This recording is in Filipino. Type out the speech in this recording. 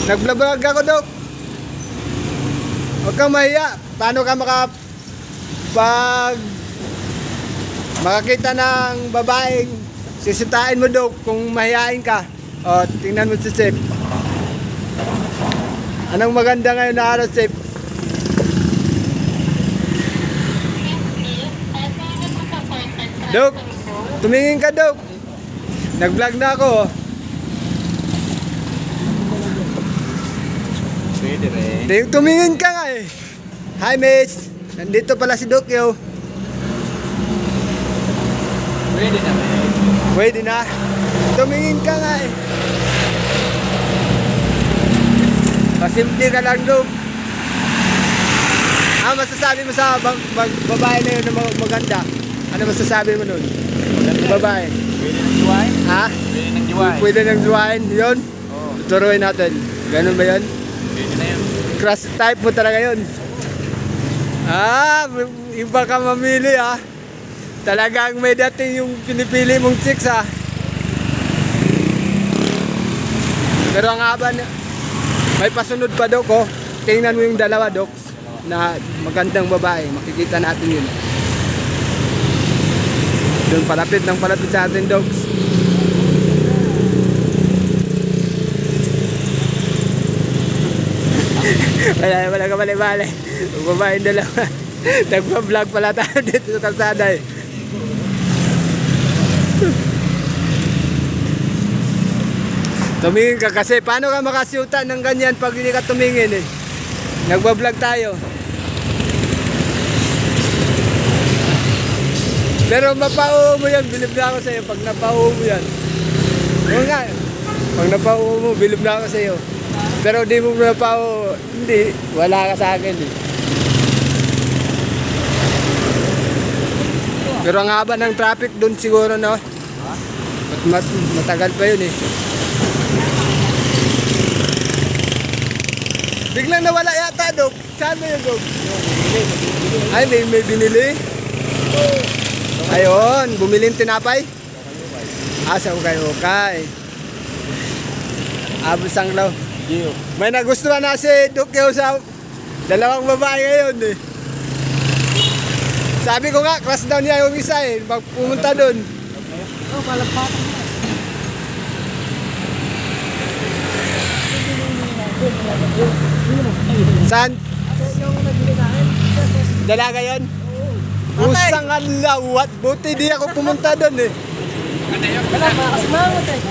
Nagblablag ako, Dok. Huwag kang mahiya. Paano ka makakita ng babaeng sisitain mo, Dok, kung mahihain ka? O, tingnan mo si Chef. Anong maganda ngayon na araw, Chef? Dok, tumingin ka, Dok. Nag-vlog na ako. Pwede rin. Tumingin ka nga eh. Hi, Miss. Nandito pala si Dok, yo. Pwede na rin. Pwede na. Tumingin ka nga eh. Pasimple ka lang, Dok. Masasabi mo sa babae na yun na maganda? Ano masasabi mo nun? Babae. Pwede ng juwain? Ha? Pwede ng juwain. Pwede ng juwain. Yun? Oo. Tuturuin natin. Ganun ba yun? Pwede na yun. Crush type mo talaga yun. Iba ka mamili ha. Talagang may dating yung pinipili mong chicks ha. Pero ang haba na, may pasunod pa, Dok, oh. Tingnan mo yung dalawa, Dok, na magandang babae. Makikita natin yun. Doon palapit sa atin, Dogs. Wala ka bali-bali. Babae dalawa. Nagpa-vlog pala tayo dito sa kalsada eh. Tumingin ka kasi. Paano ka makasiutan ng ganyan pag hindi ka tumingin eh? Nagpa-vlog tayo. Pero mapauho mo yan, bilib na ako sa'yo pag napauho mo yan. Oo nga, pag napauho mo, bilib na ako sa'yo. Pero di mo napauho, hindi, wala ka sa akin eh. Pero ang haba ng traffic doon siguro, no? Matagal pa yun eh. Biglang nawala yata, Dok. Saan mo yun, Dok? Ay, may binili? Ayun, bumiling tinapay? Sa ukay-ukay. Abusang law. May nagustuhan na si Dukyo sa dalawang babae ngayon eh. Sabi ko nga, crush down niya yung isa eh. Pag pumunta dun. Palapatan mo. Saan? Dalaga yun? Usang alawat. Buti di ako pumunta dun eh. Wala, makakasimangot eh.